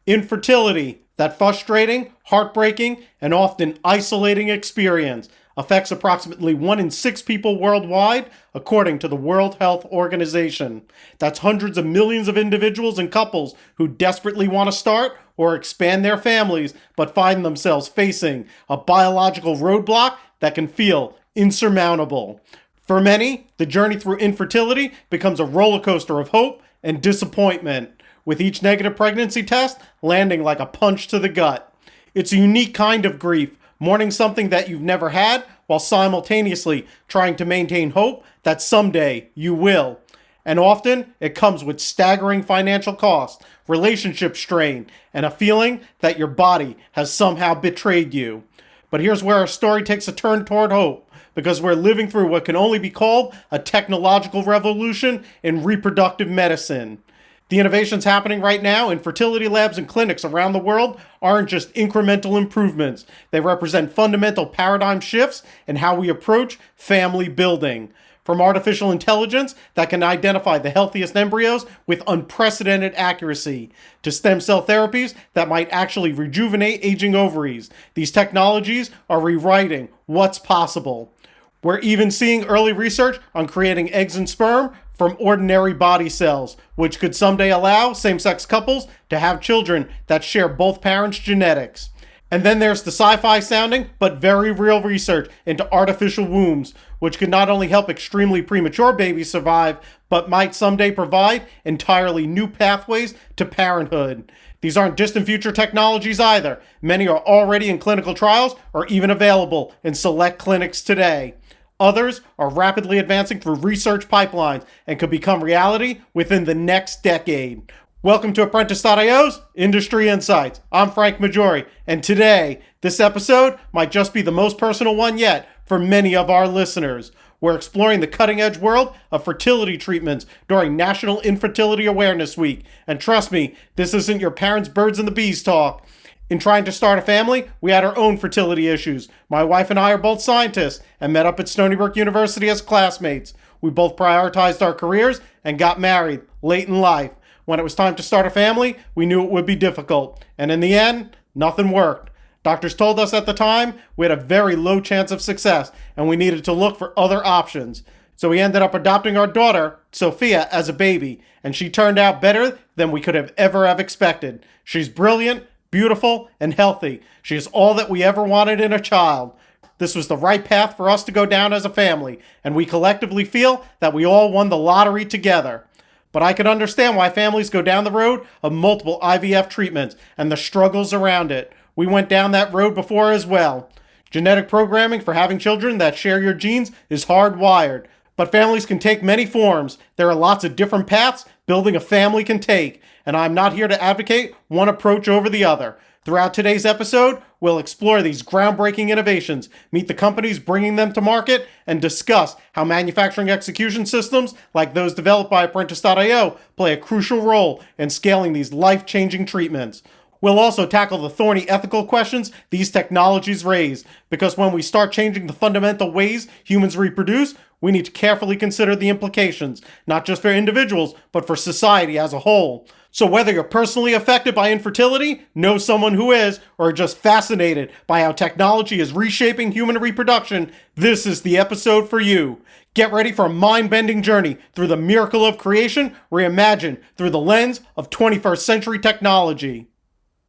Infertility, that frustrating, heartbreaking, and often isolating experience, affects approximately 1 in 6 people worldwide, according to the World Health Organization. That's hundreds of millions of individuals and couples who desperately want to start or expand their families, but find themselves facing a biological roadblock that can feel insurmountable. For many, the journey through infertility becomes a roller coaster of hope and disappointment, with each negative pregnancy test landing like a punch to the gut. It's a unique kind of grief, mourning something that you've never had while simultaneously trying to maintain hope that someday you will. And often, it comes with staggering financial costs, relationship strain, and a feeling that your body has somehow betrayed you. But here's where our story takes a turn toward hope, because we're living through what can only be called a technological revolution in reproductive medicine. The innovations happening right now in fertility labs and clinics around the world aren't just incremental improvements. They represent fundamental paradigm shifts in how we approach family building. From artificial intelligence that can identify the healthiest embryos with unprecedented accuracy, to stem cell therapies that might actually rejuvenate aging ovaries, these technologies are rewriting what's possible. We're even seeing early research on creating eggs and sperm from ordinary body cells, which could someday allow same-sex couples to have children that share both parents' genetics. And then there's the sci-fi sounding, but very real research into artificial wombs, which could not only help extremely premature babies survive, but might someday provide entirely new pathways to parenthood. These aren't distant future technologies either. Many are already in clinical trials or even available in select clinics today. Others are rapidly advancing through research pipelines and could become reality within the next decade. Welcome to Apprentice.io's Industry Insights. I'm Frank Maggiore, and today, this episode might just be the most personal one yet for many of our listeners. We're exploring the cutting-edge world of fertility treatments during National Infertility Awareness Week. And trust me, this isn't your parents' birds and the bees talk. In trying to start a family, we had our own fertility issues. My wife and I are both scientists and met up at Stony Brook University as classmates. We both prioritized our careers and got married late in life. When it was time to start a family, we knew it would be difficult. And in the end, nothing worked. Doctors told us at the time we had a very low chance of success and we needed to look for other options. So we ended up adopting our daughter, Sophia, as a baby, and she turned out better than we could have ever expected. She's brilliant, beautiful, and healthy. She is all that we ever wanted in a child. This was the right path for us to go down as a family, and we collectively feel that we all won the lottery together. But I can understand why families go down the road of multiple IVF treatments and the struggles around it. We went down that road before as well. Genetic programming for having children that share your genes is hardwired, but families can take many forms. There are lots of different paths building a family can take, and I'm not here to advocate one approach over the other. Throughout today's episode, we'll explore these groundbreaking innovations, meet the companies bringing them to market, and discuss how manufacturing execution systems like those developed by Apprentice.io play a crucial role in scaling these life-changing treatments. We'll also tackle the thorny ethical questions these technologies raise, because when we start changing the fundamental ways humans reproduce, we need to carefully consider the implications, not just for individuals, but for society as a whole. So whether you're personally affected by infertility, know someone who is, or are just fascinated by how technology is reshaping human reproduction, this is the episode for you. Get ready for a mind-bending journey through the miracle of creation, reimagined through the lens of 21st century technology.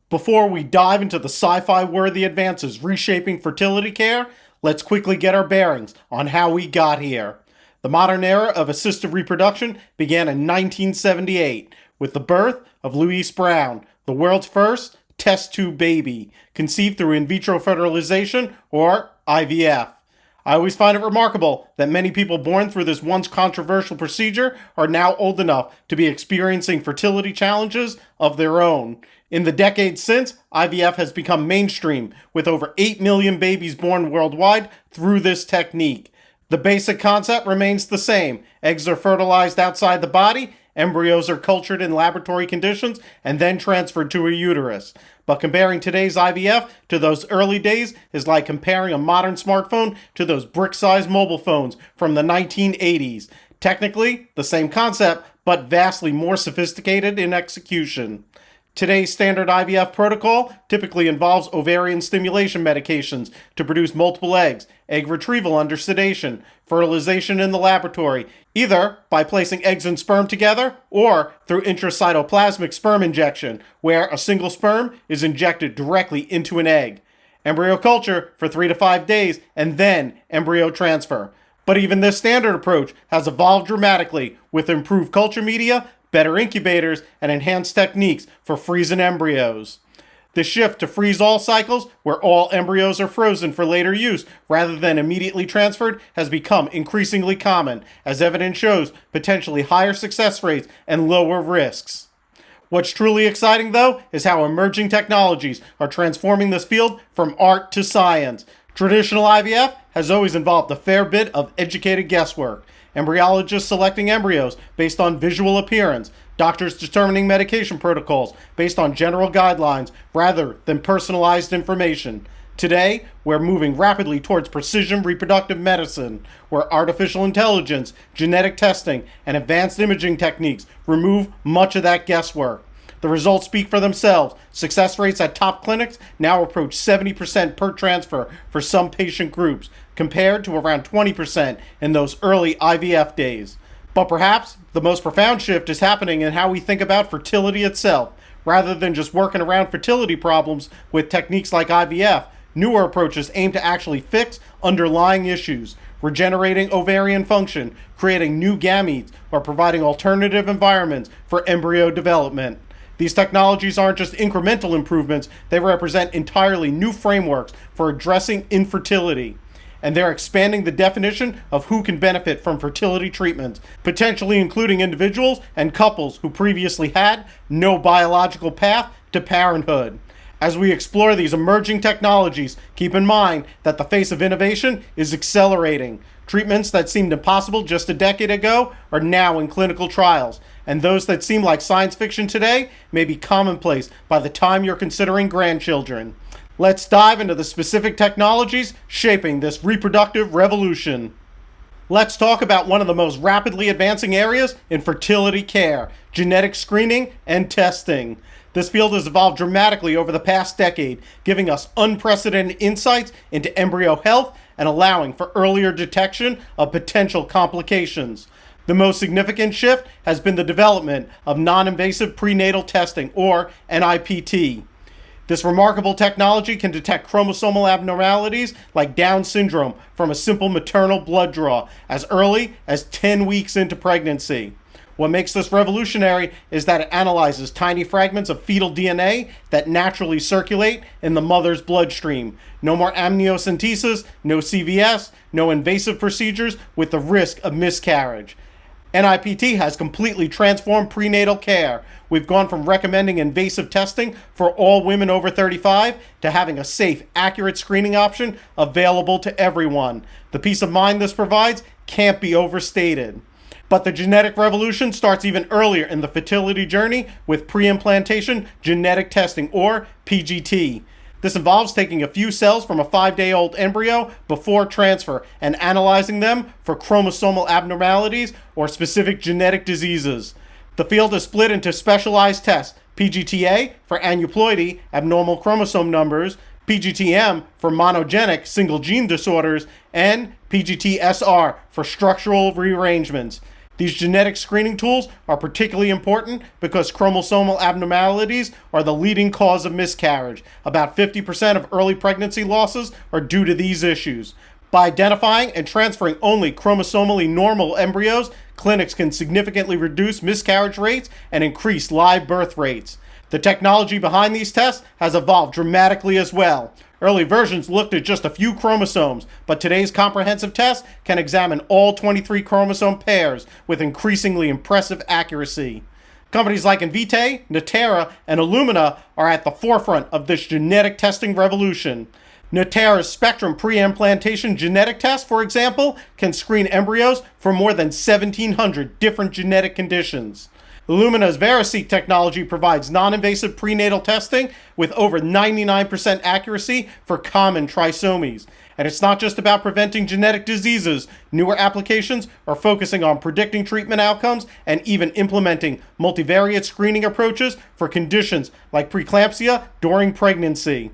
Before we dive into the sci-fi worthy advances reshaping fertility care, let's quickly get our bearings on how we got here. The modern era of assisted reproduction began in 1978 with the birth of Louise Brown, the world's first test tube baby, conceived through in vitro fertilization, or IVF. I always find it remarkable that many people born through this once controversial procedure are now old enough to be experiencing fertility challenges of their own. In the decades since, IVF has become mainstream, with over 8 million babies born worldwide through this technique. The basic concept remains the same. Eggs are fertilized outside the body, embryos are cultured in laboratory conditions, and then transferred to a uterus. But comparing today's IVF to those early days is like comparing a modern smartphone to those brick-sized mobile phones from the 1980s. Technically, the same concept, but vastly more sophisticated in execution. Today's standard IVF protocol typically involves ovarian stimulation medications to produce multiple eggs, egg retrieval under sedation, fertilization in the laboratory, either by placing eggs and sperm together or through intracytoplasmic sperm injection, where a single sperm is injected directly into an egg. Embryo culture for 3 to 5 days, and then embryo transfer. But even this standard approach has evolved dramatically with improved culture media, better incubators, and enhanced techniques for freezing embryos. The shift to freeze-all cycles, where all embryos are frozen for later use rather than immediately transferred, has become increasingly common, as evidence shows potentially higher success rates and lower risks. What's truly exciting, though, is how emerging technologies are transforming this field from art to science. Traditional IVF has always involved a fair bit of educated guesswork. Embryologists selecting embryos based on visual appearance, doctors determining medication protocols based on general guidelines rather than personalized information. Today, we're moving rapidly towards precision reproductive medicine, where artificial intelligence, genetic testing, and advanced imaging techniques remove much of that guesswork. The results speak for themselves. Success rates at top clinics now approach 70% per transfer for some patient groups, compared to around 20% in those early IVF days. But perhaps the most profound shift is happening in how we think about fertility itself. Rather than just working around fertility problems with techniques like IVF, newer approaches aim to actually fix underlying issues, regenerating ovarian function, creating new gametes, or providing alternative environments for embryo development. These technologies aren't just incremental improvements, they represent entirely new frameworks for addressing infertility. And they're expanding the definition of who can benefit from fertility treatments, potentially including individuals and couples who previously had no biological path to parenthood. As we explore these emerging technologies, keep in mind that the pace of innovation is accelerating. Treatments that seemed impossible just a decade ago are now in clinical trials, and those that seem like science fiction today may be commonplace by the time you're considering grandchildren. Let's dive into the specific technologies shaping this reproductive revolution. Let's talk about one of the most rapidly advancing areas in fertility care: genetic screening and testing. This field has evolved dramatically over the past decade, giving us unprecedented insights into embryo health and allowing for earlier detection of potential complications. The most significant shift has been the development of non-invasive prenatal testing, or NIPT. This remarkable technology can detect chromosomal abnormalities like Down syndrome from a simple maternal blood draw as early as 10 weeks into pregnancy. What makes this revolutionary is that it analyzes tiny fragments of fetal DNA that naturally circulate in the mother's bloodstream. No more amniocentesis, no CVS, no invasive procedures with the risk of miscarriage. NIPT has completely transformed prenatal care. We've gone from recommending invasive testing for all women over 35 to having a safe, accurate screening option available to everyone. The peace of mind this provides can't be overstated. But the genetic revolution starts even earlier in the fertility journey with pre-implantation genetic testing, or PGT. This involves taking a few cells from a 5-day-old embryo before transfer and analyzing them for chromosomal abnormalities or specific genetic diseases. The field is split into specialized tests: PGTA for aneuploidy, abnormal chromosome numbers, PGTM for monogenic single gene disorders, and PGT-SR for structural rearrangements. These genetic screening tools are particularly important because chromosomal abnormalities are the leading cause of miscarriage. About 50% of early pregnancy losses are due to these issues. By identifying and transferring only chromosomally normal embryos, clinics can significantly reduce miscarriage rates and increase live birth rates. The technology behind these tests has evolved dramatically as well. Early versions looked at just a few chromosomes, but today's comprehensive test can examine all 23 chromosome pairs with increasingly impressive accuracy. Companies like Invitae, Natera, and Illumina are at the forefront of this genetic testing revolution. Natera's Spectrum pre-implantation genetic test, for example, can screen embryos for more than 1,700 different genetic conditions. Illumina's VeriSeq technology provides non-invasive prenatal testing with over 99% accuracy for common trisomies. And it's not just about preventing genetic diseases. Newer applications are focusing on predicting treatment outcomes and even implementing multivariate screening approaches for conditions like preeclampsia during pregnancy.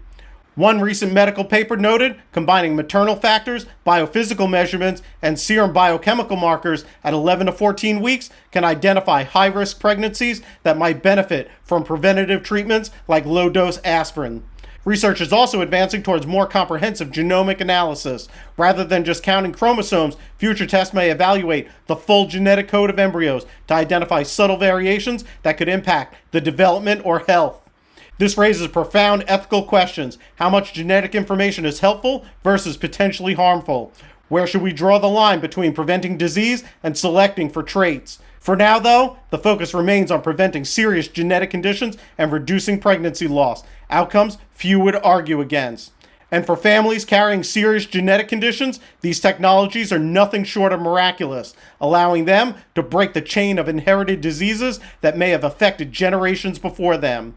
One recent medical paper noted combining maternal factors, biophysical measurements, and serum biochemical markers at 11 to 14 weeks can identify high-risk pregnancies that might benefit from preventative treatments like low-dose aspirin. Research is also advancing towards more comprehensive genomic analysis. Rather than just counting chromosomes, future tests may evaluate the full genetic code of embryos to identify subtle variations that could impact the development or health. This raises profound ethical questions. How much genetic information is helpful versus potentially harmful? Where should we draw the line between preventing disease and selecting for traits? For now, though, the focus remains on preventing serious genetic conditions and reducing pregnancy loss, outcomes few would argue against. And for families carrying serious genetic conditions, these technologies are nothing short of miraculous, allowing them to break the chain of inherited diseases that may have affected generations before them.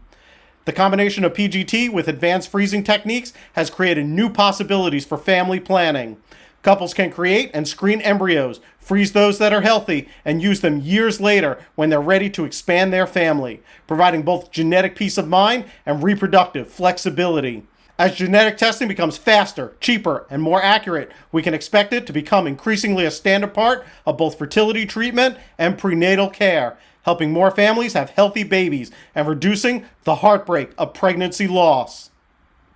The combination of PGT with advanced freezing techniques has created new possibilities for family planning. Couples can create and screen embryos, freeze those that are healthy, and use them years later when they're ready to expand their family, providing both genetic peace of mind and reproductive flexibility. As genetic testing becomes faster, cheaper, and more accurate, we can expect it to become increasingly a standard part of both fertility treatment and prenatal care, helping more families have healthy babies and reducing the heartbreak of pregnancy loss.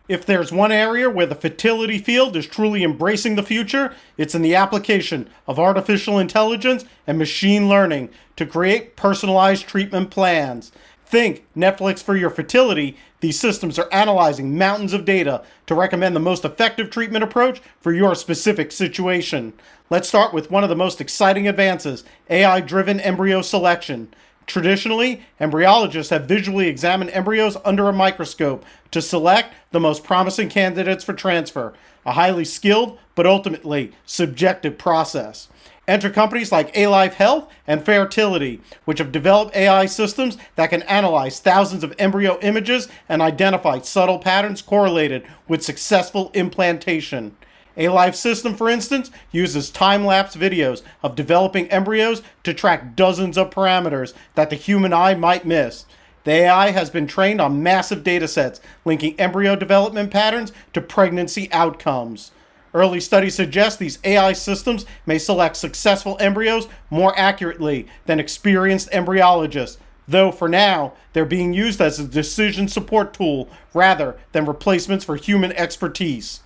If there's one area where the fertility field is truly embracing the future, it's in the application of artificial intelligence and machine learning to create personalized treatment plans. Think Netflix for your fertility. These systems are analyzing mountains of data to recommend the most effective treatment approach for your specific situation. Let's start with one of the most exciting advances, AI-driven embryo selection. Traditionally, embryologists have visually examined embryos under a microscope to select the most promising candidates for transfer, a highly skilled but ultimately subjective process. Enter companies like Alive Health and Fertility, which have developed AI systems that can analyze thousands of embryo images and identify subtle patterns correlated with successful implantation. Alive system, for instance, uses time-lapse videos of developing embryos to track dozens of parameters that the human eye might miss. The AI has been trained on massive datasets, linking embryo development patterns to pregnancy outcomes. Early studies suggest these AI systems may select successful embryos more accurately than experienced embryologists, though for now, they're being used as a decision support tool rather than replacements for human expertise.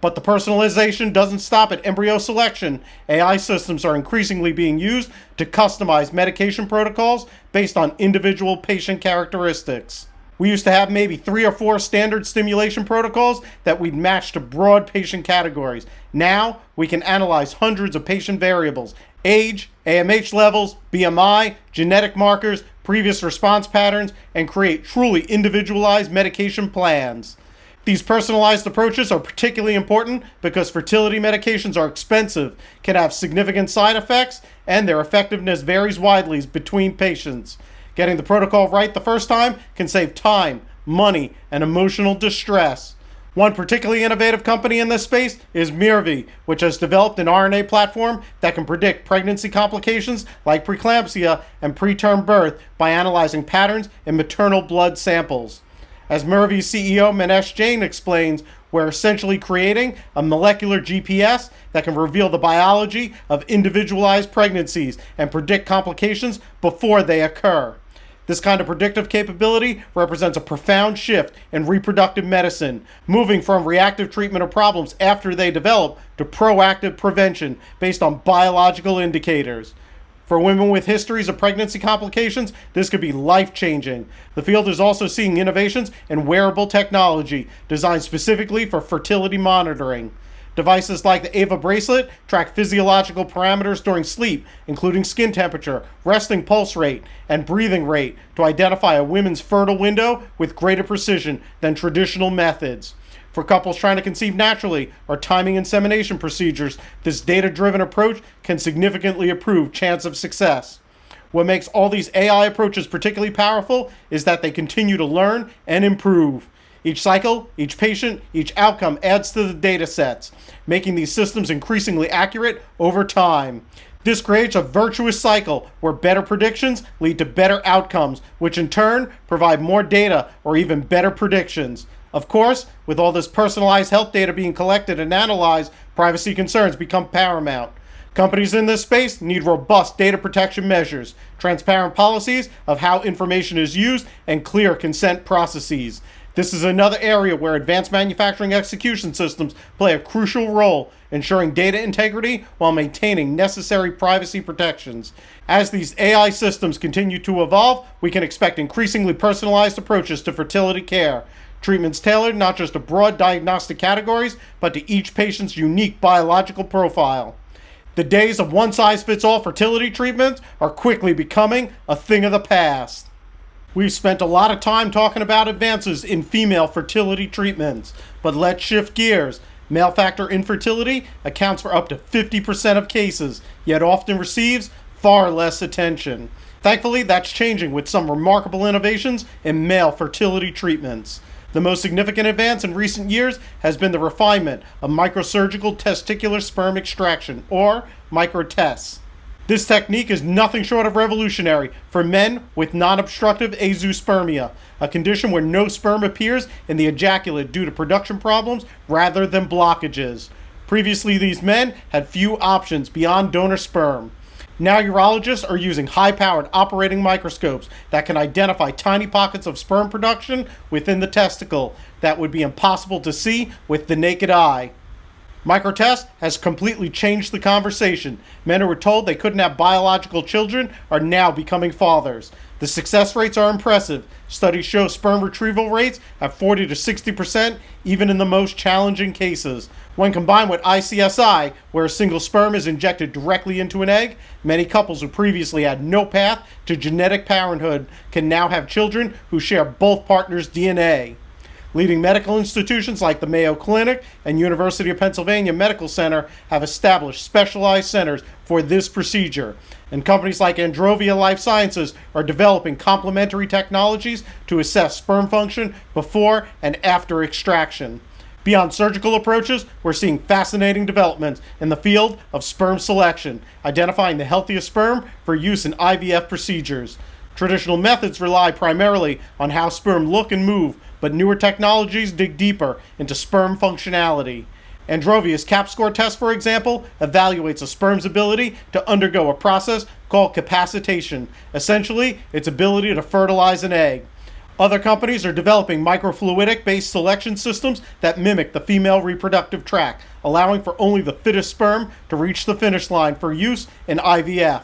But the personalization doesn't stop at embryo selection. AI systems are increasingly being used to customize medication protocols based on individual patient characteristics. We used to have maybe 3 or 4 standard stimulation protocols that we'd match to broad patient categories. Now, we can analyze hundreds of patient variables: age, AMH levels, BMI, genetic markers, previous response patterns, and create truly individualized medication plans. These personalized approaches are particularly important because fertility medications are expensive, can have significant side effects, and their effectiveness varies widely between patients. Getting the protocol right the first time can save time, money, and emotional distress. One particularly innovative company in this space is Mirvi, which has developed an RNA platform that can predict pregnancy complications like preeclampsia and preterm birth by analyzing patterns in maternal blood samples. As Mirvi's CEO Manesh Jain explains, we're essentially creating a molecular GPS that can reveal the biology of individualized pregnancies and predict complications before they occur. This kind of predictive capability represents a profound shift in reproductive medicine, moving from reactive treatment of problems after they develop to proactive prevention based on biological indicators. For women with histories of pregnancy complications, this could be life-changing. The field is also seeing innovations in wearable technology designed specifically for fertility monitoring. Devices like the Ava bracelet track physiological parameters during sleep, including skin temperature, resting pulse rate, and breathing rate, to identify a woman's fertile window with greater precision than traditional methods. For couples trying to conceive naturally or timing insemination procedures, this data-driven approach can significantly improve chance of success. What makes all these AI approaches particularly powerful is that they continue to learn and improve. Each cycle, each patient, each outcome adds to the data sets, making these systems increasingly accurate over time. This creates a virtuous cycle where better predictions lead to better outcomes, which in turn provide more data or even better predictions. Of course, with all this personalized health data being collected and analyzed, privacy concerns become paramount. Companies in this space need robust data protection measures, transparent policies of how information is used, and clear consent processes. This is another area where advanced manufacturing execution systems play a crucial role, ensuring data integrity while maintaining necessary privacy protections. As these AI systems continue to evolve, we can expect increasingly personalized approaches to fertility care. Treatments tailored not just to broad diagnostic categories, but to each patient's unique biological profile. The days of one-size-fits-all fertility treatments are quickly becoming a thing of the past. We've spent a lot of time talking about advances in female fertility treatments, but let's shift gears. Male factor infertility accounts for up to 50% of cases, yet often receives far less attention. Thankfully, that's changing with some remarkable innovations in male fertility treatments. The most significant advance in recent years has been the refinement of microsurgical testicular sperm extraction, or microtests. This technique is nothing short of revolutionary for men with non-obstructive azoospermia, a condition where no sperm appears in the ejaculate due to production problems rather than blockages. Previously, these men had few options beyond donor sperm. Now urologists are using high-powered operating microscopes that can identify tiny pockets of sperm production within the testicle that would be impossible to see with the naked eye. Microtest has completely changed the conversation. Men who were told they couldn't have biological children are now becoming fathers. The success rates are impressive. Studies show sperm retrieval rates at 40 to 60%, even in the most challenging cases. When combined with ICSI, where a single sperm is injected directly into an egg, many couples who previously had no path to genetic parenthood can now have children who share both partners' DNA. Leading medical institutions like the Mayo Clinic and University of Pennsylvania Medical Center have established specialized centers for this procedure, and companies like Androvia Life Sciences are developing complementary technologies to assess sperm function before and after extraction. Beyond surgical approaches, we're seeing fascinating developments in the field of sperm selection, identifying the healthiest sperm for use in IVF procedures. Traditional methods rely primarily on how sperm look and move, but newer technologies dig deeper into sperm functionality. Androvia's CAP-score test, for example, evaluates a sperm's ability to undergo a process called capacitation, essentially its ability to fertilize an egg. Other companies are developing microfluidic-based selection systems that mimic the female reproductive tract, allowing for only the fittest sperm to reach the finish line for use in IVF.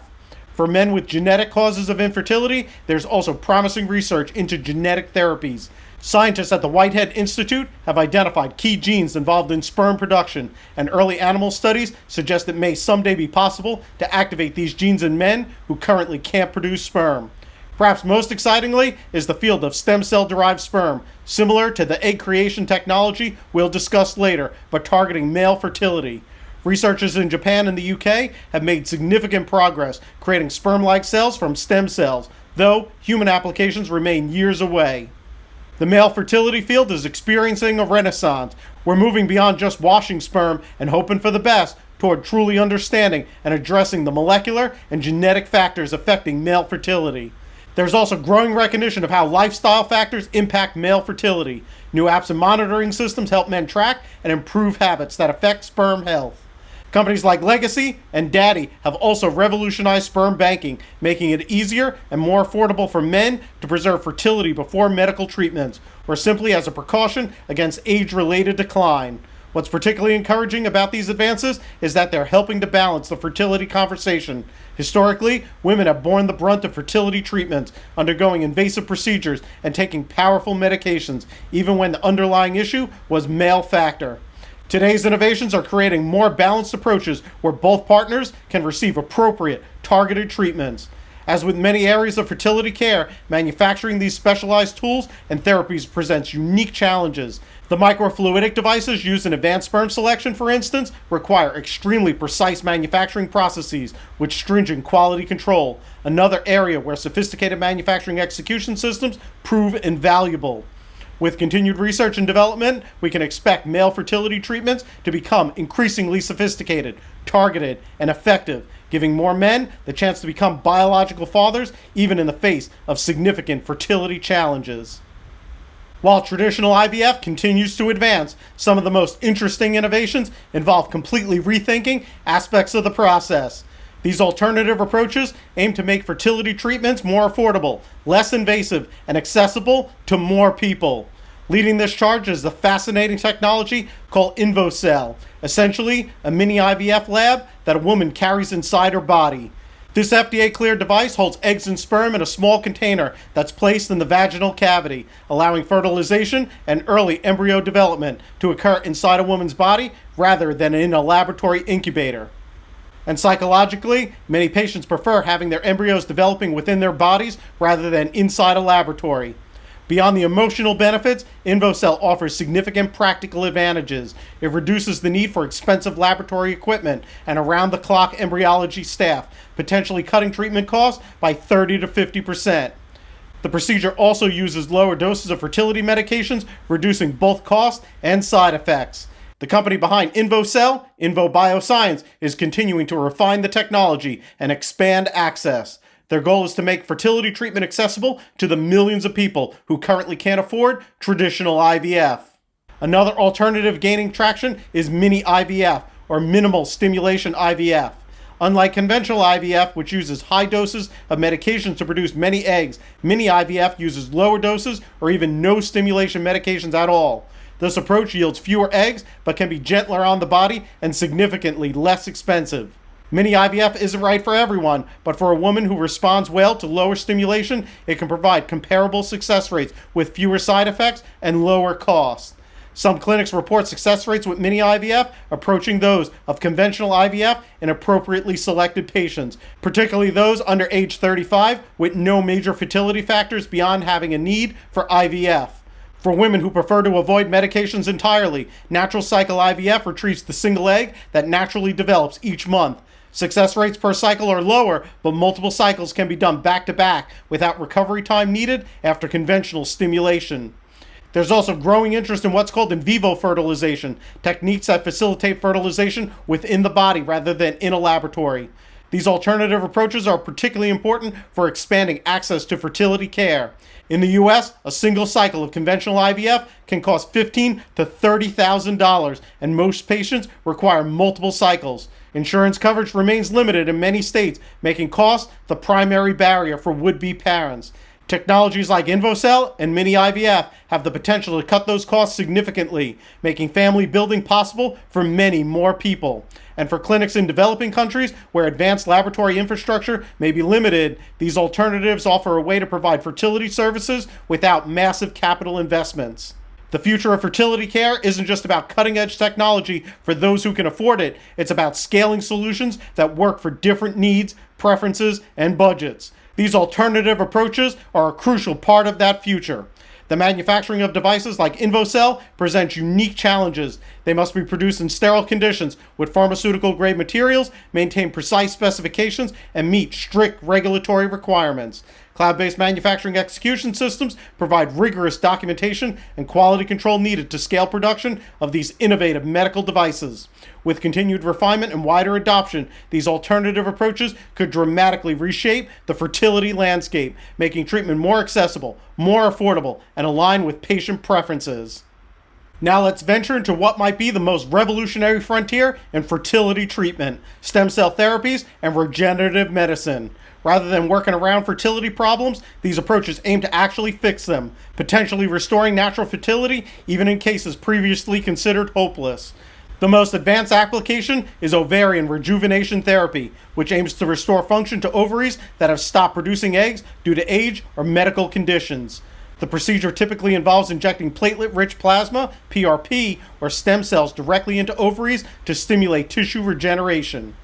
For men with genetic causes of infertility, there's also promising research into genetic therapies. Scientists at the Whitehead Institute have identified key genes involved in sperm production, and early animal studies suggest it may someday be possible to activate these genes in men who currently can't produce sperm. Perhaps most excitingly is the field of stem cell-derived sperm, similar to the egg creation technology we'll discuss later, but targeting male fertility. Researchers in Japan and the UK have made significant progress creating sperm-like cells from stem cells, though human applications remain years away. The male fertility field is experiencing a renaissance. We're moving beyond just washing sperm and hoping for the best toward truly understanding and addressing the molecular and genetic factors affecting male fertility. There's also growing recognition of how lifestyle factors impact male fertility. New apps and monitoring systems help men track and improve habits that affect sperm health. Companies like Legacy and Daddy have also revolutionized sperm banking, making it easier and more affordable for men to preserve fertility before medical treatments, or simply as a precaution against age-related decline. What's particularly encouraging about these advances is that they're helping to balance the fertility conversation. Historically, women have borne the brunt of fertility treatments, undergoing invasive procedures and taking powerful medications, even when the underlying issue was male factor. Today's innovations are creating more balanced approaches where both partners can receive appropriate, targeted treatments. As with many areas of fertility care, manufacturing these specialized tools and therapies presents unique challenges. The microfluidic devices used in advanced sperm selection, for instance, require extremely precise manufacturing processes with stringent quality control, another area where sophisticated manufacturing execution systems prove invaluable. With continued research and development, we can expect male fertility treatments to become increasingly sophisticated, targeted, and effective, giving more men the chance to become biological fathers even in the face of significant fertility challenges. While traditional IVF continues to advance, some of the most interesting innovations involve completely rethinking aspects of the process. These alternative approaches aim to make fertility treatments more affordable, less invasive, and accessible to more people. Leading this charge is the fascinating technology called InvoCell, essentially a mini IVF lab that a woman carries inside her body. This FDA-cleared device holds eggs and sperm in a small container that's placed in the vaginal cavity, allowing fertilization and early embryo development to occur inside a woman's body rather than in a laboratory incubator. And psychologically, many patients prefer having their embryos developing within their bodies rather than inside a laboratory. Beyond the emotional benefits, InvoCell offers significant practical advantages. It reduces the need for expensive laboratory equipment and around-the-clock embryology staff, potentially cutting treatment costs by 30 to 50%. The procedure also uses lower doses of fertility medications, reducing both costs and side effects. The company behind InvoCell, Invo Bioscience, is continuing to refine the technology and expand access. Their goal is to make fertility treatment accessible to the millions of people who currently can't afford traditional IVF. Another alternative gaining traction is mini IVF, or minimal stimulation IVF. Unlike conventional IVF, which uses high doses of medications to produce many eggs, mini IVF uses lower doses or even no stimulation medications at all. This approach yields fewer eggs, but can be gentler on the body and significantly less expensive. Mini IVF isn't right for everyone, but for a woman who responds well to lower stimulation, it can provide comparable success rates with fewer side effects and lower costs. Some clinics report success rates with mini IVF approaching those of conventional IVF in appropriately selected patients, particularly those under age 35 with no major fertility factors beyond having a need for IVF. For women who prefer to avoid medications entirely, natural cycle IVF retrieves the single egg that naturally develops each month. Success rates per cycle are lower, but multiple cycles can be done back to back without recovery time needed after conventional stimulation. There's also growing interest in what's called in vivo fertilization, techniques that facilitate fertilization within the body rather than in a laboratory. These alternative approaches are particularly important for expanding access to fertility care. In the US, a single cycle of conventional IVF can cost $15,000 to $30,000, and most patients require multiple cycles. Insurance coverage remains limited in many states, making cost the primary barrier for would-be parents. Technologies like InvoCell and mini IVF have the potential to cut those costs significantly, making family building possible for many more people. And for clinics in developing countries where advanced laboratory infrastructure may be limited, these alternatives offer a way to provide fertility services without massive capital investments. The future of fertility care isn't just about cutting-edge technology for those who can afford it. It's about scaling solutions that work for different needs, preferences, and budgets. These alternative approaches are a crucial part of that future. The manufacturing of devices like InvoCell presents unique challenges. They must be produced in sterile conditions with pharmaceutical-grade materials, maintain precise specifications, and meet strict regulatory requirements. Cloud-based manufacturing execution systems provide rigorous documentation and quality control needed to scale production of these innovative medical devices. With continued refinement and wider adoption, these alternative approaches could dramatically reshape the fertility landscape, making treatment more accessible, more affordable, and aligned with patient preferences. Now let's venture into what might be the most revolutionary frontier in fertility treatment: stem cell therapies and regenerative medicine. Rather than working around fertility problems, these approaches aim to actually fix them, potentially restoring natural fertility even in cases previously considered hopeless. The most advanced application is ovarian rejuvenation therapy, which aims to restore function to ovaries that have stopped producing eggs due to age or medical conditions. The procedure typically involves injecting platelet-rich plasma, PRP, or stem cells directly into ovaries to stimulate tissue regeneration.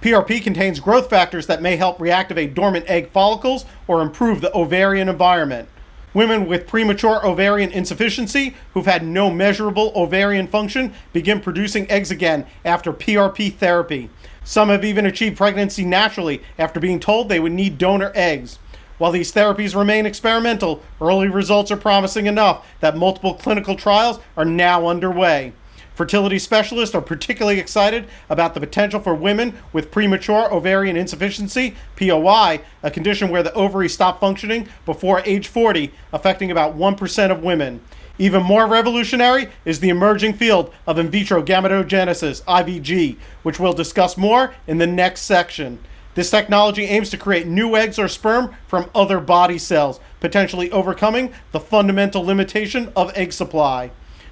PRP contains growth factors that may help reactivate dormant egg follicles or improve the ovarian environment. Women with premature ovarian insufficiency who've had no measurable ovarian function begin producing eggs again after PRP therapy. Some have even achieved pregnancy naturally after being told they would need donor eggs. While these therapies remain experimental, early results are promising enough that multiple clinical trials are now underway. Fertility specialists are particularly excited about the potential for women with premature ovarian insufficiency, POI, a condition where the ovaries stop functioning before age 40, affecting about 1% of women. Even more revolutionary is the emerging field of in vitro gametogenesis, IVG, which we'll discuss more in the next section. This technology aims to create new eggs or sperm from other body cells, potentially overcoming the fundamental limitation of egg supply.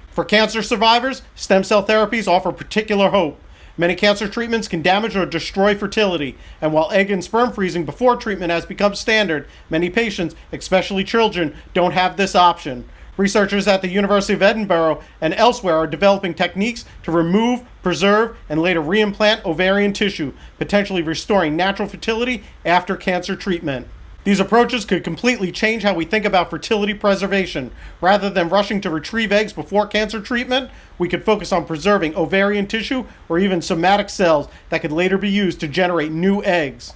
For cancer survivors, stem cell therapies offer particular hope. Many cancer treatments can damage or destroy fertility, and while egg and sperm freezing before treatment has become standard, many patients, especially children, don't have this option. Researchers at the University of Edinburgh and elsewhere are developing techniques to remove, preserve, and later reimplant ovarian tissue, potentially restoring natural fertility after cancer treatment. These approaches could completely change how we think about fertility preservation. Rather than rushing to retrieve eggs before cancer treatment, we could focus on preserving ovarian tissue or even somatic cells that could later be used to generate new eggs.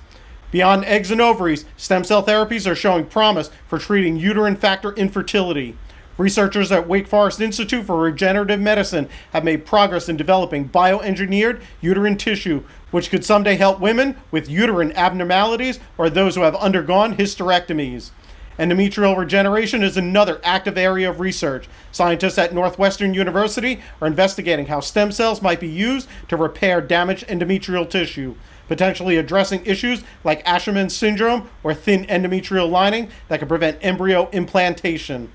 Beyond eggs and ovaries, stem cell therapies are showing promise for treating uterine factor infertility. Researchers at Wake Forest Institute for Regenerative Medicine have made progress in developing bioengineered uterine tissue, which could someday help women with uterine abnormalities or those who have undergone hysterectomies. Endometrial regeneration is another active area of research. Scientists at Northwestern University are investigating how stem cells might be used to repair damaged endometrial tissue, potentially addressing issues like Asherman syndrome or thin endometrial lining that can prevent embryo implantation.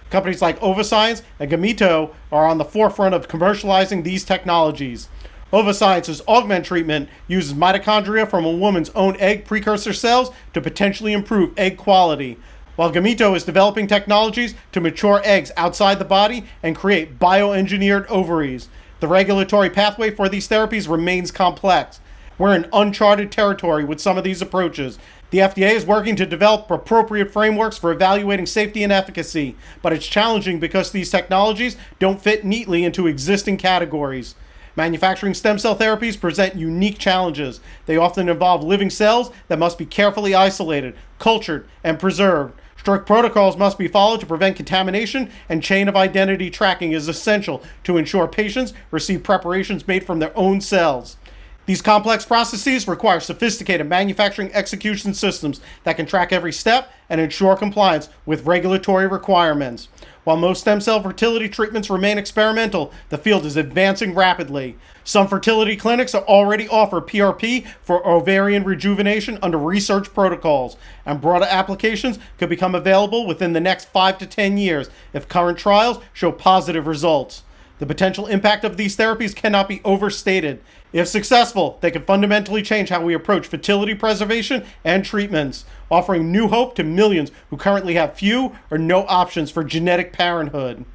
Companies like Oviscience and Gametogenesis are on the forefront of commercializing these technologies. Oviscience's augment treatment uses mitochondria from a woman's own egg precursor cells to potentially improve egg quality, while Gametogenesis is developing technologies to mature eggs outside the body and create bioengineered ovaries. The regulatory pathway for these therapies remains complex. We're in uncharted territory with some of these approaches. The FDA is working to develop appropriate frameworks for evaluating safety and efficacy, but it's challenging because these technologies don't fit neatly into existing categories. Manufacturing stem cell therapies present unique challenges. They often involve living cells that must be carefully isolated, cultured, and preserved. Strict protocols must be followed to prevent contamination, and chain of identity tracking is essential to ensure patients receive preparations made from their own cells. These complex processes require sophisticated manufacturing execution systems that can track every step and ensure compliance with regulatory requirements. While most stem cell fertility treatments remain experimental, the field is advancing rapidly. Some fertility clinics already offer PRP for ovarian rejuvenation under research protocols, and broader applications could become available within the next 5 to 10 years if current trials show positive results. The potential impact of these therapies cannot be overstated. If successful, they could fundamentally change how we approach fertility preservation and treatments, offering new hope to millions who currently have few or no options for genetic parenthood.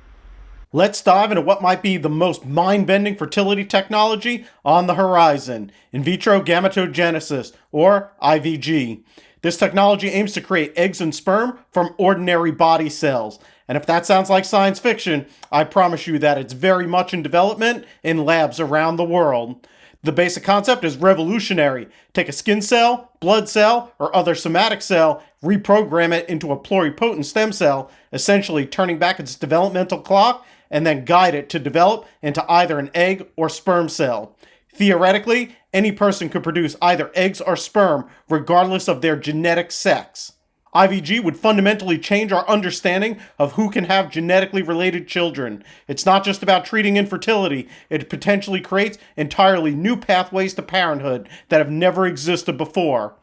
Let's dive into what might be the most mind-bending fertility technology on the horizon: in vitro gametogenesis, or IVG. This technology aims to create eggs and sperm from ordinary body cells. And if that sounds like science fiction, I promise you that it's very much in development in labs around the world. The basic concept is revolutionary. Take a skin cell, blood cell, or other somatic cell, reprogram it into a pluripotent stem cell, essentially turning back its developmental clock, and then guide it to develop into either an egg or sperm cell. Theoretically, any person could produce either eggs or sperm, regardless of their genetic sex. IVG would fundamentally change our understanding of who can have genetically related children. It's not just about treating infertility, it potentially creates entirely new pathways to parenthood that have never existed before.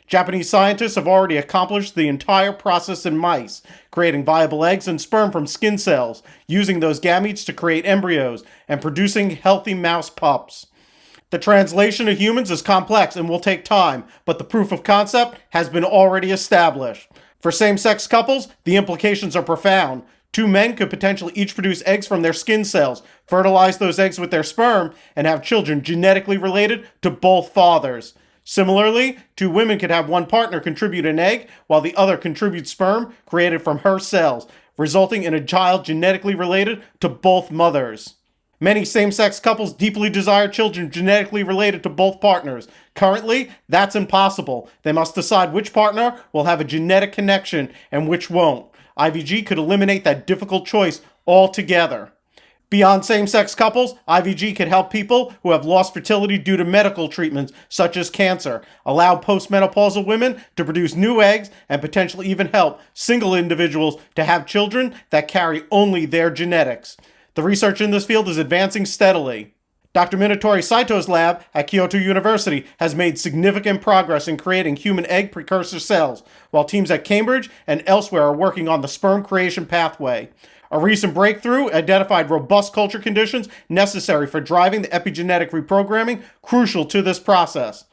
Japanese scientists have already accomplished the entire process in mice, creating viable eggs and sperm from skin cells, using those gametes to create embryos, and producing healthy mouse pups. The translation to humans is complex and will take time, but the proof of concept has been already established. For same-sex couples, the implications are profound. Two men could potentially each produce eggs from their skin cells, fertilize those eggs with their sperm, and have children genetically related to both fathers. Similarly, two women could have one partner contribute an egg while the other contributes sperm created from her cells, resulting in a child genetically related to both mothers. Many same-sex couples deeply desire children genetically related to both partners. Currently, that's impossible. They must decide which partner will have a genetic connection and which won't. IVG could eliminate that difficult choice altogether. Beyond same-sex couples, IVG could help people who have lost fertility due to medical treatments such as cancer, allow postmenopausal women to produce new eggs, and potentially even help single individuals to have children that carry only their genetics. The research in this field is advancing steadily. Dr. Minatori Saito's lab at Kyoto University has made significant progress in creating human egg precursor cells, while teams at Cambridge and elsewhere are working on the sperm creation pathway. A recent breakthrough identified robust culture conditions necessary for driving the epigenetic reprogramming crucial to this process.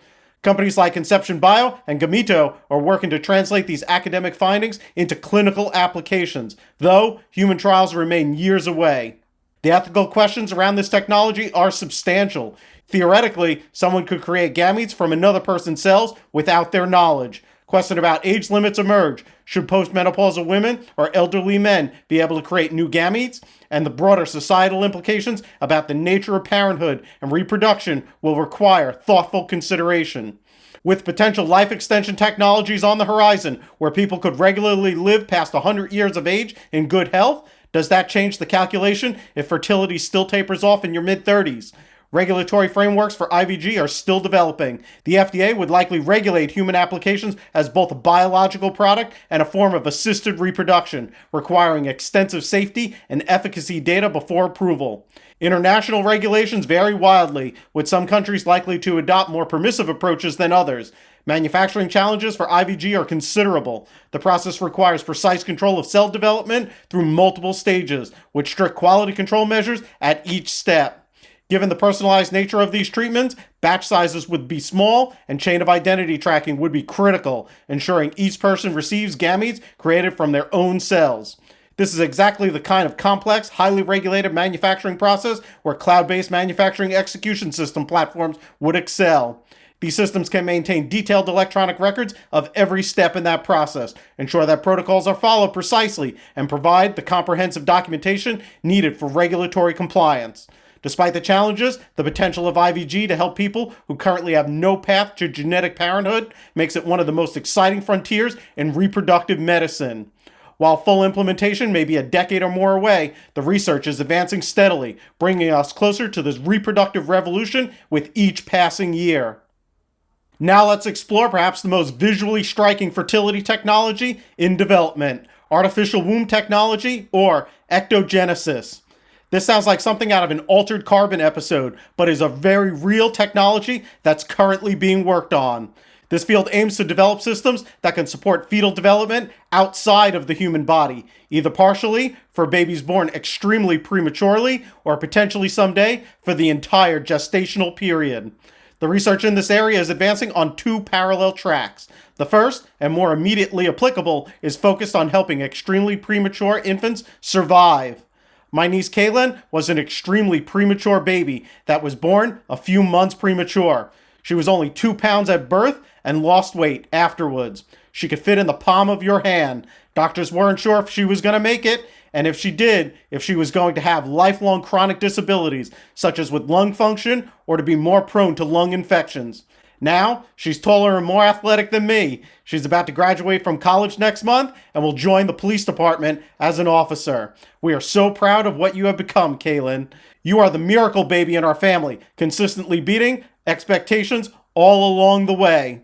Companies like Conception Bio and Gamito are working to translate these academic findings into clinical applications, though human trials remain years away. The ethical questions around this technology are substantial. Theoretically, someone could create gametes from another person's cells without their knowledge. Question about age limits emerge. Should postmenopausal women or elderly men be able to create new gametes? And the broader societal implications about the nature of parenthood and reproduction will require thoughtful consideration. With potential life extension technologies on the horizon, where people could regularly live past 100 years of age in good health, does that change the calculation if fertility still tapers off in your mid-30s? Regulatory frameworks for IVG are still developing. The FDA would likely regulate human applications as both a biological product and a form of assisted reproduction, requiring extensive safety and efficacy data before approval. International regulations vary wildly, with some countries likely to adopt more permissive approaches than others. Manufacturing challenges for IVG are considerable. The process requires precise control of cell development through multiple stages, with strict quality control measures at each step. Given the personalized nature of these treatments, batch sizes would be small and chain of identity tracking would be critical, ensuring each person receives gametes created from their own cells. This is exactly the kind of complex, highly regulated manufacturing process where cloud-based manufacturing execution system platforms would excel. These systems can maintain detailed electronic records of every step in that process, ensure that protocols are followed precisely, and provide the comprehensive documentation needed for regulatory compliance. Despite the challenges, the potential of IVG to help people who currently have no path to genetic parenthood makes it one of the most exciting frontiers in reproductive medicine. While full implementation may be a decade or more away, the research is advancing steadily, bringing us closer to this reproductive revolution with each passing year. Now let's explore perhaps the most visually striking fertility technology in development, artificial womb technology, or ectogenesis. This sounds like something out of an Altered Carbon episode, but is a very real technology that's currently being worked on. This field aims to develop systems that can support fetal development outside of the human body, either partially for babies born extremely prematurely or potentially someday for the entire gestational period. The research in this area is advancing on two parallel tracks. The first, and more immediately applicable, is focused on helping extremely premature infants survive. My niece Kaylin was an extremely premature baby that was born a few months premature. She was only 2 pounds at birth and lost weight afterwards. She could fit in the palm of your hand. Doctors weren't sure if she was going to make it, and if she did, if she was going to have lifelong chronic disabilities, such as with lung function or to be more prone to lung infections. Now, she's taller and more athletic than me. She's about to graduate from college next month and will join the police department as an officer. We are so proud of what you have become, Kaylin. You are the miracle baby in our family, consistently beating expectations all along the way.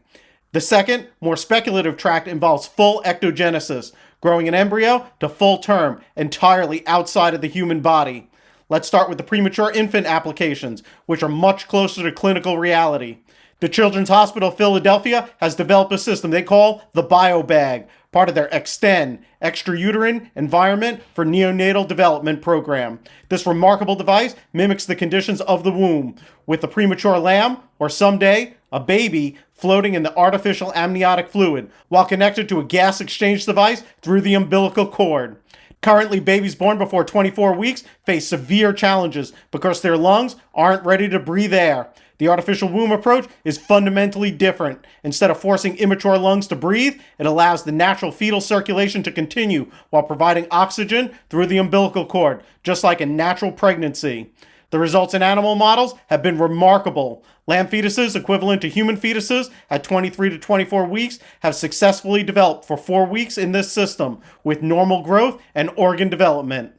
The second, more speculative track involves full ectogenesis, growing an embryo to full term, entirely outside of the human body. Let's start with the premature infant applications, which are much closer to clinical reality. The Children's Hospital of Philadelphia has developed a system they call the BioBag, part of their Extend, Extrauterine Environment for Neonatal Development program. This remarkable device mimics the conditions of the womb, with the premature lamb, or someday, a baby, floating in the artificial amniotic fluid, while connected to a gas exchange device through the umbilical cord. Currently, babies born before 24 weeks face severe challenges because their lungs aren't ready to breathe air. The artificial womb approach is fundamentally different. Instead of forcing immature lungs to breathe, it allows the natural fetal circulation to continue while providing oxygen through the umbilical cord, just like a natural pregnancy. The results in animal models have been remarkable. Lamb fetuses equivalent to human fetuses at 23 to 24 weeks have successfully developed for 4 weeks in this system with normal growth and organ development.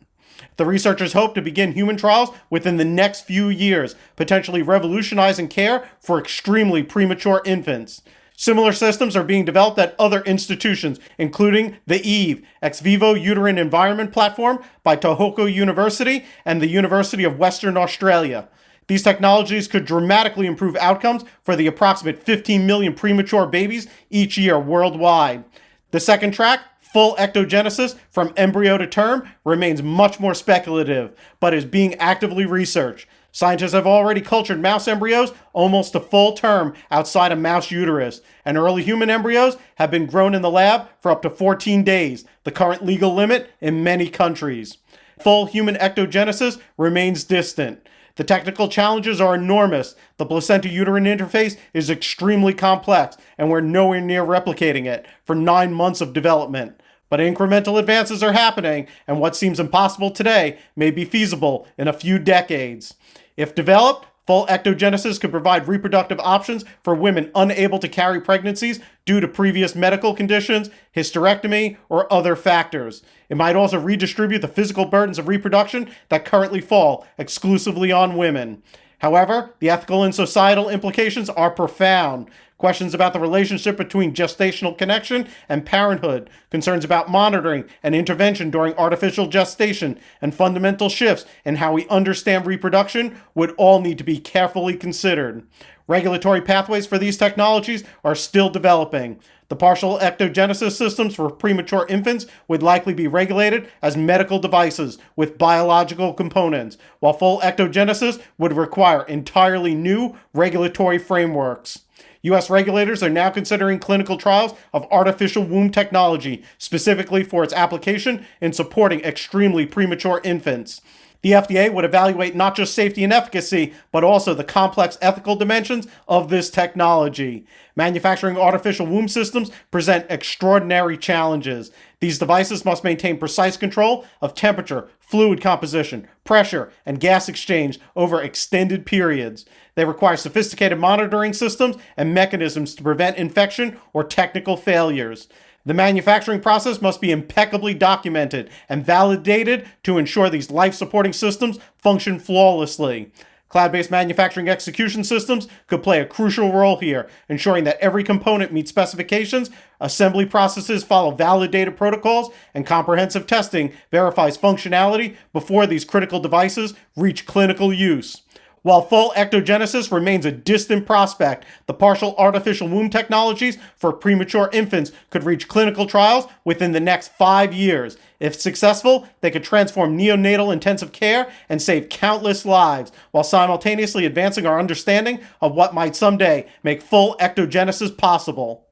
The researchers hope to begin human trials within the next few years, potentially revolutionizing care for extremely premature infants. Similar systems are being developed at other institutions, including the EVE, Ex Vivo Uterine Environment Platform by Tohoku University and the University of Western Australia. These technologies could dramatically improve outcomes for the approximate 15 million premature babies each year worldwide. The second track, full ectogenesis from embryo to term, remains much more speculative, but is being actively researched. Scientists have already cultured mouse embryos almost to full term outside a mouse uterus, and early human embryos have been grown in the lab for up to 14 days, the current legal limit in many countries. Full human ectogenesis remains distant. The technical challenges are enormous. The placenta-uterine interface is extremely complex, and we're nowhere near replicating it for 9 months of development. But incremental advances are happening, and what seems impossible today may be feasible in a few decades. If developed, full ectogenesis could provide reproductive options for women unable to carry pregnancies due to previous medical conditions, hysterectomy, or other factors. It might also redistribute the physical burdens of reproduction that currently fall exclusively on women. However, the ethical and societal implications are profound. Questions about the relationship between gestational connection and parenthood, concerns about monitoring and intervention during artificial gestation, and fundamental shifts in how we understand reproduction would all need to be carefully considered. Regulatory pathways for these technologies are still developing. The partial ectogenesis systems for premature infants would likely be regulated as medical devices with biological components, while full ectogenesis would require entirely new regulatory frameworks. U.S. regulators are now considering clinical trials of artificial womb technology, specifically for its application in supporting extremely premature infants. The FDA would evaluate not just safety and efficacy, but also the complex ethical dimensions of this technology. Manufacturing artificial womb systems present extraordinary challenges. These devices must maintain precise control of temperature, fluid composition, pressure, and gas exchange over extended periods. They require sophisticated monitoring systems and mechanisms to prevent infection or technical failures. The manufacturing process must be impeccably documented and validated to ensure these life-supporting systems function flawlessly. Cloud-based manufacturing execution systems could play a crucial role here, ensuring that every component meets specifications, assembly processes follow validated protocols, and comprehensive testing verifies functionality before these critical devices reach clinical use. While full ectogenesis remains a distant prospect, the partial artificial womb technologies for premature infants could reach clinical trials within the next 5 years. If successful, they could transform neonatal intensive care and save countless lives, while simultaneously advancing our understanding of what might someday make full ectogenesis possible.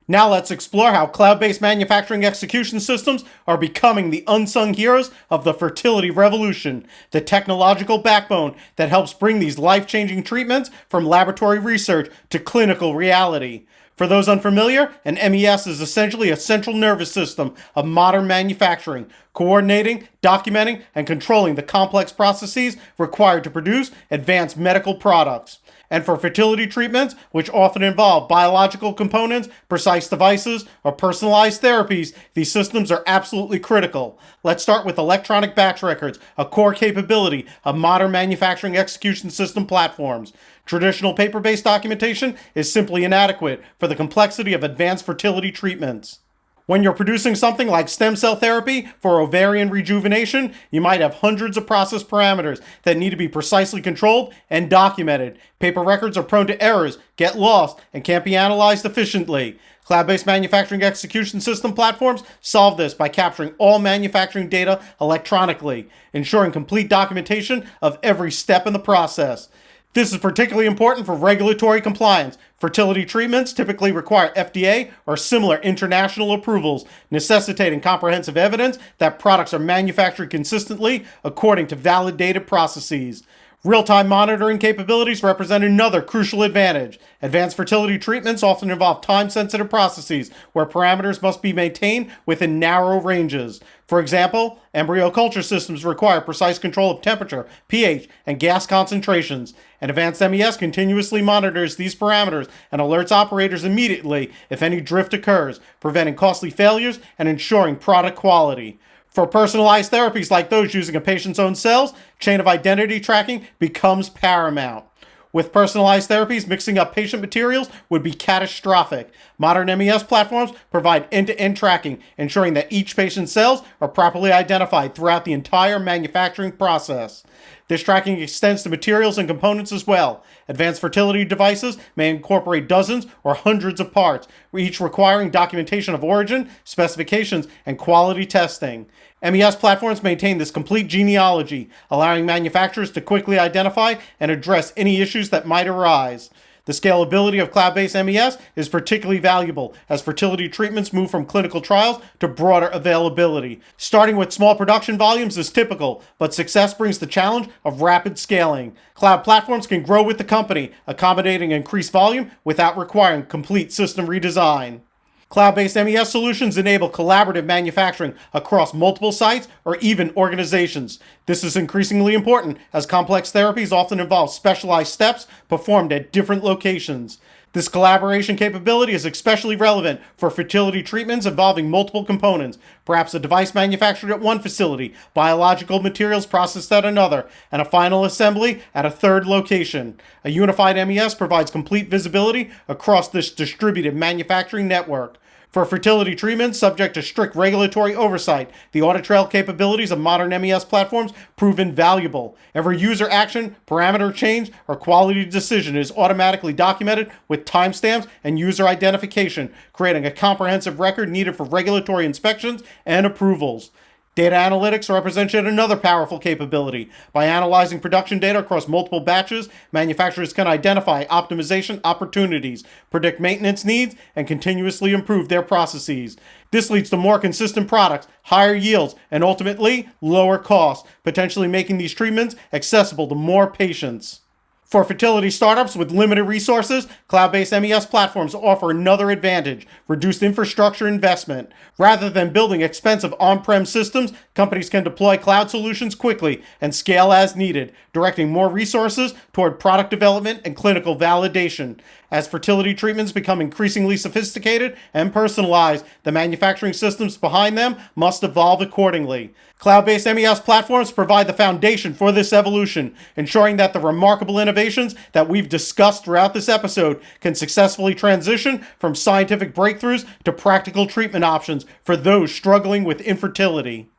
Now let's explore how cloud-based manufacturing execution systems are becoming the unsung heroes of the fertility revolution, the technological backbone that helps bring these life-changing treatments from laboratory research to clinical reality. For those unfamiliar, an MES is essentially a central nervous system of modern manufacturing, coordinating, documenting, and controlling the complex processes required to produce advanced medical products. And for fertility treatments, which often involve biological components, precise devices, or personalized therapies, these systems are absolutely critical. Let's start with electronic batch records, a core capability of modern manufacturing execution system platforms. Traditional paper-based documentation is simply inadequate for the complexity of advanced fertility treatments. When you're producing something like stem cell therapy for ovarian rejuvenation, you might have hundreds of process parameters that need to be precisely controlled and documented. Paper records are prone to errors, get lost, and can't be analyzed efficiently. Cloud-based manufacturing execution system platforms solve this by capturing all manufacturing data electronically, ensuring complete documentation of every step in the process. This is particularly important for regulatory compliance. Fertility treatments typically require FDA or similar international approvals, necessitating comprehensive evidence that products are manufactured consistently according to validated processes. Real-time monitoring capabilities represent another crucial advantage. Advanced fertility treatments often involve time-sensitive processes where parameters must be maintained within narrow ranges. For example, embryo culture systems require precise control of temperature, pH, and gas concentrations. And advanced MES continuously monitors these parameters and alerts operators immediately if any drift occurs, preventing costly failures and ensuring product quality. For personalized therapies like those using a patient's own cells, chain of identity tracking becomes paramount. With personalized therapies, mixing up patient materials would be catastrophic. Modern MES platforms provide end-to-end tracking, ensuring that each patient's cells are properly identified throughout the entire manufacturing process. This tracking extends to materials and components as well. Advanced fertility devices may incorporate dozens or hundreds of parts, each requiring documentation of origin, specifications, and quality testing. MES platforms maintain this complete genealogy, allowing manufacturers to quickly identify and address any issues that might arise. The scalability of cloud-based MES is particularly valuable as fertility treatments move from clinical trials to broader availability. Starting with small production volumes is typical, but success brings the challenge of rapid scaling. Cloud platforms can grow with the company, accommodating increased volume without requiring complete system redesign. Cloud-based MES solutions enable collaborative manufacturing across multiple sites or even organizations. This is increasingly important as complex therapies often involve specialized steps performed at different locations. This collaboration capability is especially relevant for fertility treatments involving multiple components, perhaps a device manufactured at one facility, biological materials processed at another, and a final assembly at a third location. A unified MES provides complete visibility across this distributed manufacturing network. For fertility treatments subject to strict regulatory oversight, the audit trail capabilities of modern MES platforms prove invaluable. Every user action, parameter change, or quality decision is automatically documented with timestamps and user identification, creating a comprehensive record needed for regulatory inspections and approvals. Data analytics represents yet another powerful capability. By analyzing production data across multiple batches, manufacturers can identify optimization opportunities, predict maintenance needs, and continuously improve their processes. This leads to more consistent products, higher yields, and ultimately, lower costs, potentially making these treatments accessible to more patients. For fertility startups with limited resources, cloud-based MES platforms offer another advantage: reduced infrastructure investment. Rather than building expensive on-prem systems, companies can deploy cloud solutions quickly and scale as needed, directing more resources toward product development and clinical validation. As fertility treatments become increasingly sophisticated and personalized, the manufacturing systems behind them must evolve accordingly. Cloud-based MES platforms provide the foundation for this evolution, ensuring that the remarkable innovations that we've discussed throughout this episode can successfully transition from scientific breakthroughs to practical treatment options for those struggling with infertility.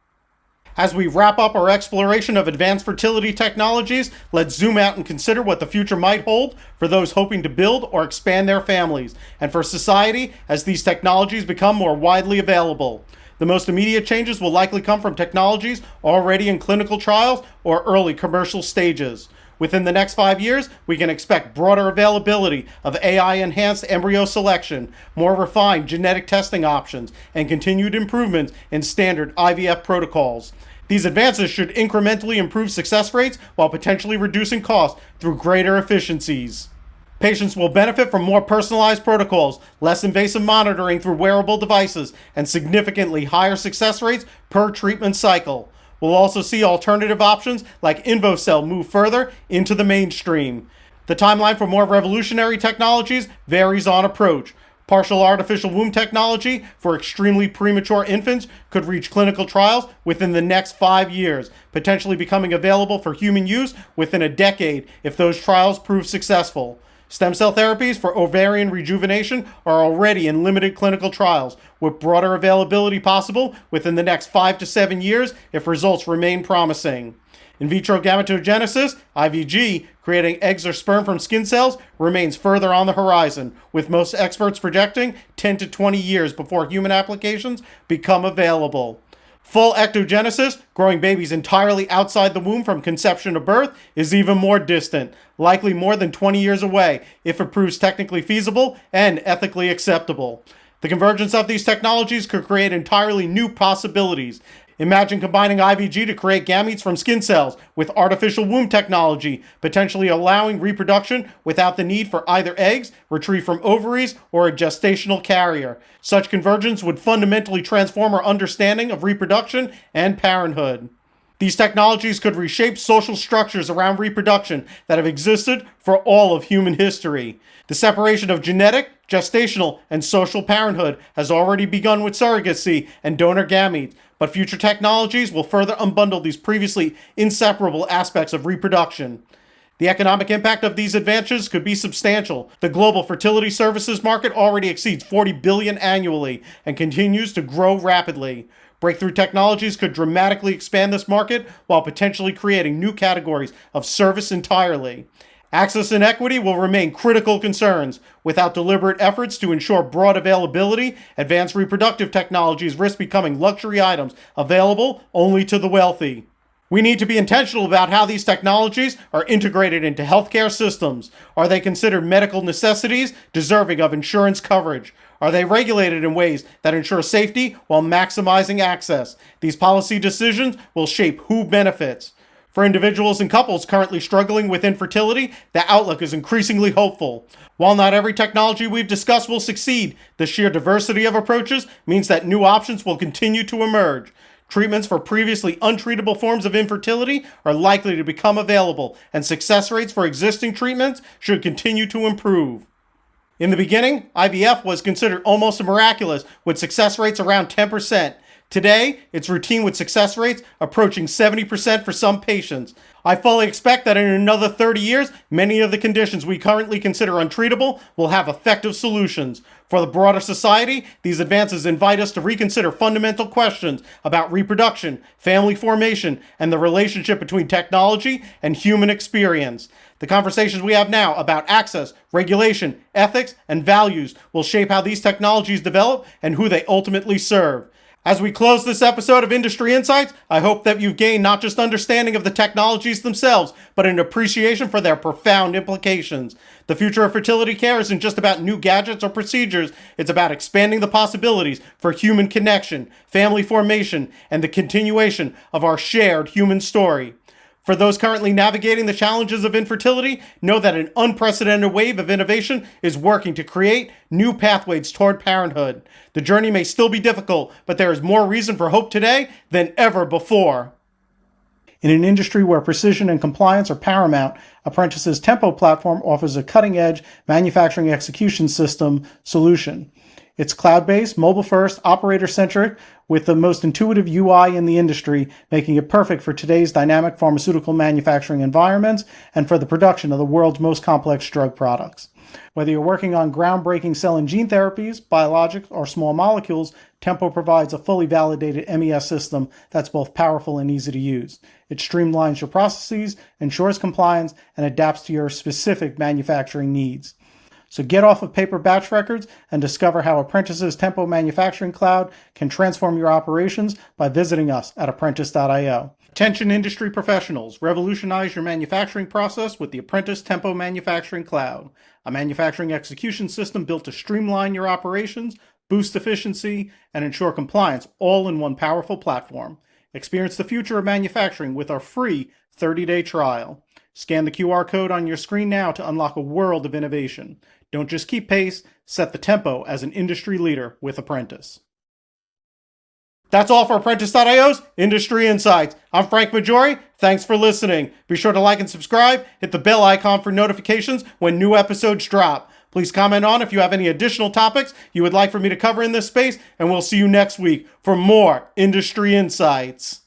As we wrap up our exploration of advanced fertility technologies, let's zoom out and consider what the future might hold for those hoping to build or expand their families, and for society as these technologies become more widely available. The most immediate changes will likely come from technologies already in clinical trials or early commercial stages. Within the next 5 years, we can expect broader availability of AI-enhanced embryo selection, more refined genetic testing options, and continued improvements in standard IVF protocols. These advances should incrementally improve success rates while potentially reducing costs through greater efficiencies. Patients will benefit from more personalized protocols, less invasive monitoring through wearable devices, and significantly higher success rates per treatment cycle. We'll also see alternative options like InvoCell move further into the mainstream. The timeline for more revolutionary technologies varies on approach. Partial artificial womb technology for extremely premature infants could reach clinical trials within the next 5 years, potentially becoming available for human use within a decade if those trials prove successful. Stem cell therapies for ovarian rejuvenation are already in limited clinical trials, with broader availability possible within the next 5 to 7 years if results remain promising. In vitro gametogenesis, IVG, creating eggs or sperm from skin cells, remains further on the horizon, with most experts projecting 10 to 20 years before human applications become available. Full ectogenesis, growing babies entirely outside the womb from conception to birth, is even more distant, likely more than 20 years away if it proves technically feasible and ethically acceptable. The convergence of these technologies could create entirely new possibilities. Imagine combining IVG to create gametes from skin cells with artificial womb technology, potentially allowing reproduction without the need for either eggs retrieved from ovaries or a gestational carrier. Such convergence would fundamentally transform our understanding of reproduction and parenthood. These technologies could reshape social structures around reproduction that have existed for all of human history. The separation of genetic, gestational, and social parenthood has already begun with surrogacy and donor gametes, but future technologies will further unbundle these previously inseparable aspects of reproduction. The economic impact of these advances could be substantial. The global fertility services market already exceeds $40 billion annually and continues to grow rapidly. Breakthrough technologies could dramatically expand this market while potentially creating new categories of service entirely. Access and equity will remain critical concerns. Without deliberate efforts to ensure broad availability, advanced reproductive technologies risk becoming luxury items available only to the wealthy. We need to be intentional about how these technologies are integrated into healthcare systems. Are they considered medical necessities deserving of insurance coverage? Are they regulated in ways that ensure safety while maximizing access? These policy decisions will shape who benefits. For individuals and couples currently struggling with infertility, the outlook is increasingly hopeful. While not every technology we've discussed will succeed, the sheer diversity of approaches means that new options will continue to emerge. Treatments for previously untreatable forms of infertility are likely to become available, and success rates for existing treatments should continue to improve. In the beginning, IVF was considered almost miraculous, with success rates around 10%. Today, it's routine with success rates approaching 70% for some patients. I fully expect that in another 30 years, many of the conditions we currently consider untreatable will have effective solutions. For the broader society, these advances invite us to reconsider fundamental questions about reproduction, family formation, and the relationship between technology and human experience. The conversations we have now about access, regulation, ethics, and values will shape how these technologies develop and who they ultimately serve. As we close this episode of Industry Insights, I hope that you've gained not just understanding of the technologies themselves, but an appreciation for their profound implications. The future of fertility care isn't just about new gadgets or procedures, it's about expanding the possibilities for human connection, family formation, and the continuation of our shared human story. For those currently navigating the challenges of infertility, know that an unprecedented wave of innovation is working to create new pathways toward parenthood. The journey may still be difficult, but there is more reason for hope today than ever before. In an industry where precision and compliance are paramount, Apprentice's Tempo platform offers a cutting-edge manufacturing execution system solution. It's cloud-based, mobile-first, operator-centric, with the most intuitive UI in the industry, making it perfect for today's dynamic pharmaceutical manufacturing environments and for the production of the world's most complex drug products. Whether you're working on groundbreaking cell and gene therapies, biologics, or small molecules, Tempo provides a fully validated MES system that's both powerful and easy to use. It streamlines your processes, ensures compliance, and adapts to your specific manufacturing needs. So get off of paper batch records and discover how Apprentice's Tempo Manufacturing Cloud can transform your operations by visiting us at apprentice.io. Attention industry professionals, revolutionize your manufacturing process with the Apprentice Tempo Manufacturing Cloud, a manufacturing execution system built to streamline your operations, boost efficiency, and ensure compliance all in one powerful platform. Experience the future of manufacturing with our free 30-day trial. Scan the QR code on your screen now to unlock a world of innovation. Don't just keep pace, set the tempo as an industry leader with Apprentice. That's all for Apprentice.io's Industry Insights. I'm Frank Maggiore. Thanks for listening. Be sure to like and subscribe. Hit the bell icon for notifications when new episodes drop. Please comment on if you have any additional topics you would like for me to cover in this space, and we'll see you next week for more Industry Insights.